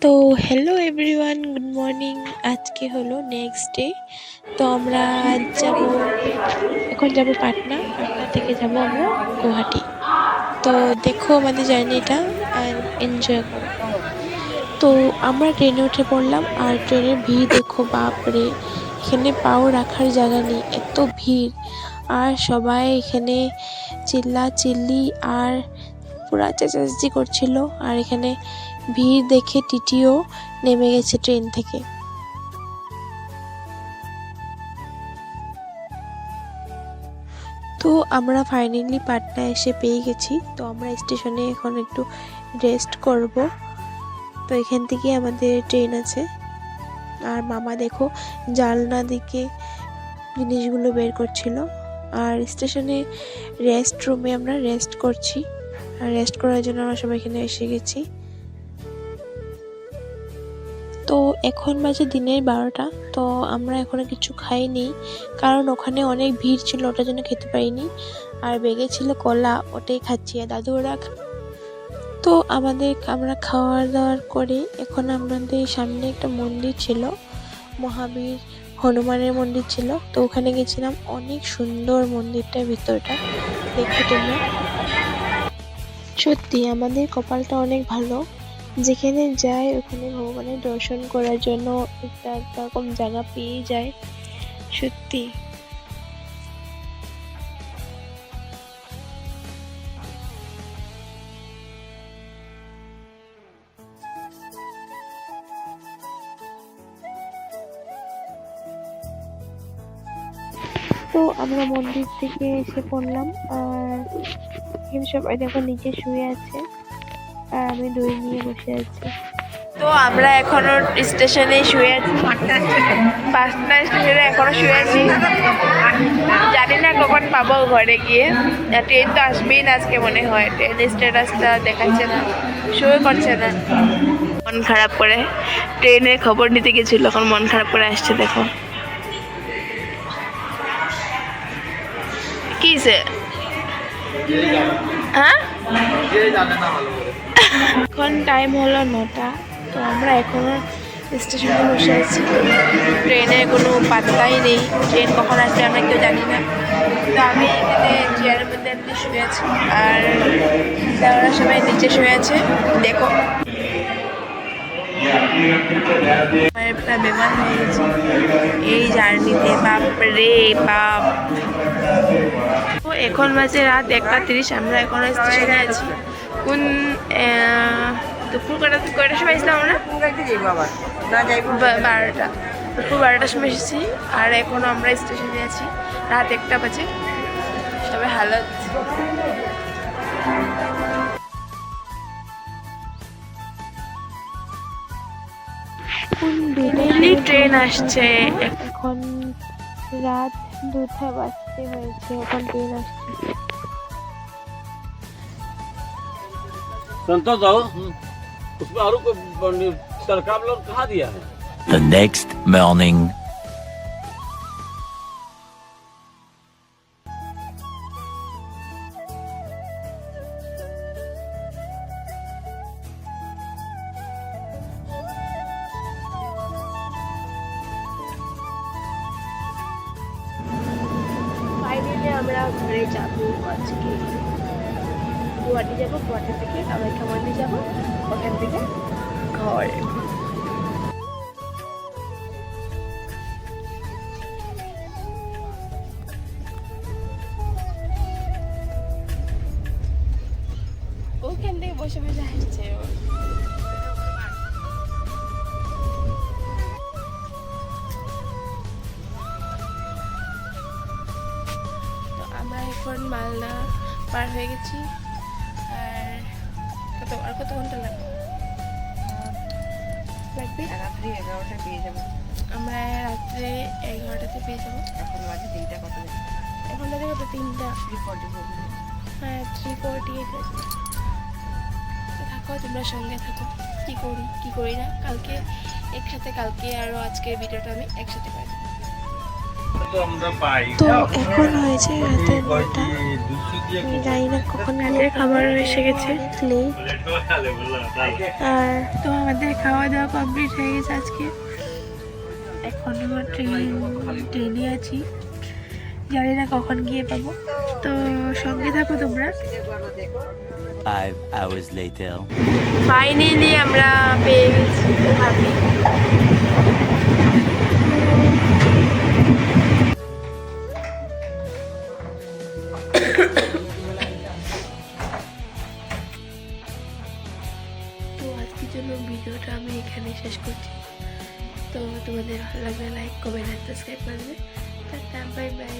তো hello everyone, good morning. আজকে হলো নেক্সট ডে। তো আমরা আজ এখন যাব পাটনা। পাটনা থেকে যাব আমরা গুয়াহাটি। তো দেখো আমাদের জার্নিটা আর এনজয় করো। তো আমরা ট্রেনে উঠে পড়লাম, আর ট্রেনের ভিড় দেখো, বাপরে! এখানে পাও রাখার জায়গা নেই, এত ভিড়। আর সবাই এখানে চিল্লাচিল্লি আর পুরা চেঁচামেচি করছিল। আর এখানে ভিড় দেখে টিটিও নেমে গেছে ট্রেন থেকে। তো আমরা ফাইনালি পাটনা এসে পেয়ে গেছি। তো আমরা স্টেশনে এখন একটু রেস্ট করব। তো এখান থেকে আমাদের ট্রেন আছে। আর মামা দেখো জানলা দিকে জিনিসগুলো বের করছিল। আর স্টেশনে রেস্ট রুমে আমরা রেস্ট করছি। আর রেস্ট করার জন্য আমরা সবাই এখানে এসে গেছি। তো এখন বাজে দিনের 12টা। তো আমরা এখনো কিছু খাইনি, কারণ ওখানে অনেক ভিড় ছিল, ওটার জন্য খেতে পারিনি। আর বেগে ছিল কলা, ওটাই খাচ্ছি। আর দাদু ওরা তো আমরা খাওয়া দাওয়ার করে এখন আমাদের সামনে একটা মন্দির ছিল, মহাবীর হনুমানের মন্দির ছিল। তো ওখানে গেছিলাম, অনেক সুন্দর মন্দিরটার ভিতরটা, দেখো তোমরা। সত্যি আমাদের কপালটা অনেক ভালো, যেখানে যাই ওখানে ভগবানের দর্শন করার জন্য একটা রকম জায়গা পেয়ে যায়, সত্যি। তো আমরা মন্দির থেকে এসে পড়লাম। আর এখানে সবাই দেখো নিচে শুয়ে আছে, আর আমি দই নিয়ে বসে আছি। তো আমরা এখনো স্টেশনে শুয়ে আছি, পাটনা স্টেশনে এখনো শুয়ে আছি। জানি না কখন পাবো ঘরে গিয়ে। ট্রেন তো আসবেই না আজকে মনে হয়, ট্রেনের স্ট্যাটাসটা দেখাচ্ছে না, শো করছে না। মন খারাপ করে ট্রেনের খবর নিতে গেছিল, এখন মন খারাপ করে আসছে। দেখো কিসে, হ্যাঁ এখন টাইম হলো 9টা। তো আমরা এখনো স্টেশনে বসে আছি, ট্রেনের কোনো পাত্তাই নেই, ট্রেন কখন আসবে আমরা কেউ জানি না। তো আমি এখানে চেয়ারের মধ্যে এমনি শুয়ে আছি, আর ওরা সবাই নিচে শুয়ে আছে। দেখো আমার একটা বেমান হয়ে গেছে এই জার্নিতে, বাপ রে বাপ। তো এখন বাজে রাত 1:30, আমরা এখনো স্টেশনে আছি। কোন দুপুর কয়টার সময় এসেছিলাম আমরা? 12টা, দুপুর 12টার সময় এসেছি। আর এখনো আমরা স্টেশনে আছি, রাত 1টা বাজে। সবাই হালত। ট্রেন আসছে, এখন রাত 2টা বাজতে হয়েছে, এখন ট্রেন আসছে। संतोष जाओ उसमें आलू को तड़का आप लोग कहाँ दिया है? The next morning. ফাইনালি আমরা ঘরে যাবো আজকে। গুয়াহাটি যাবো, গুয়াহাটি থেকে কামাখ্যা মন্দির যাবো, ওখান থেকে ঘর। ওখান থেকে বসে বসে আসছে ও। তো আমরা এখন মালদা পার হয়ে গেছি। আর কত ঘন্টা লাগবে? রাত্রি 11টায় পেয়ে যাবো। আমরা রাত্রে 11টাতে পেয়ে যাবো। এখন বাজে 3টা, কত বাজে? এখন বাজে কত? 3টা। 3:44। হ্যাঁ, 3:48 বাজে। থাকো, তোমরা সঙ্গে থাকো। কি করি না কালকে একসাথে, কালকে আরও আজকের ভিডিওটা আমি একসাথে করে দেবো। তো এখন হয়েছে রাতে 9টা, জানি না কখন গিয়ে খাবার এসে গেছে লেট। আর তো আমাদের খাওয়া দাওয়া কমপ্লিট হয়ে গেছে আজকে। এখন আমার ট্রেনে আছি, জানি না কখন গিয়ে পাবো। তো সঙ্গে থাকো তোমরা। 5 hours later. ফাইনালি আমরা পেয়ে গেছি গুয়াহাটি। তো আজকের জন্য ভিডিওটা আমি এখানে শেষ করছি। তো তোমাদের ভালো লাগলে লাইক কমেন্ট আর সাবস্ক্রাইব করবে। Tata, bye bye.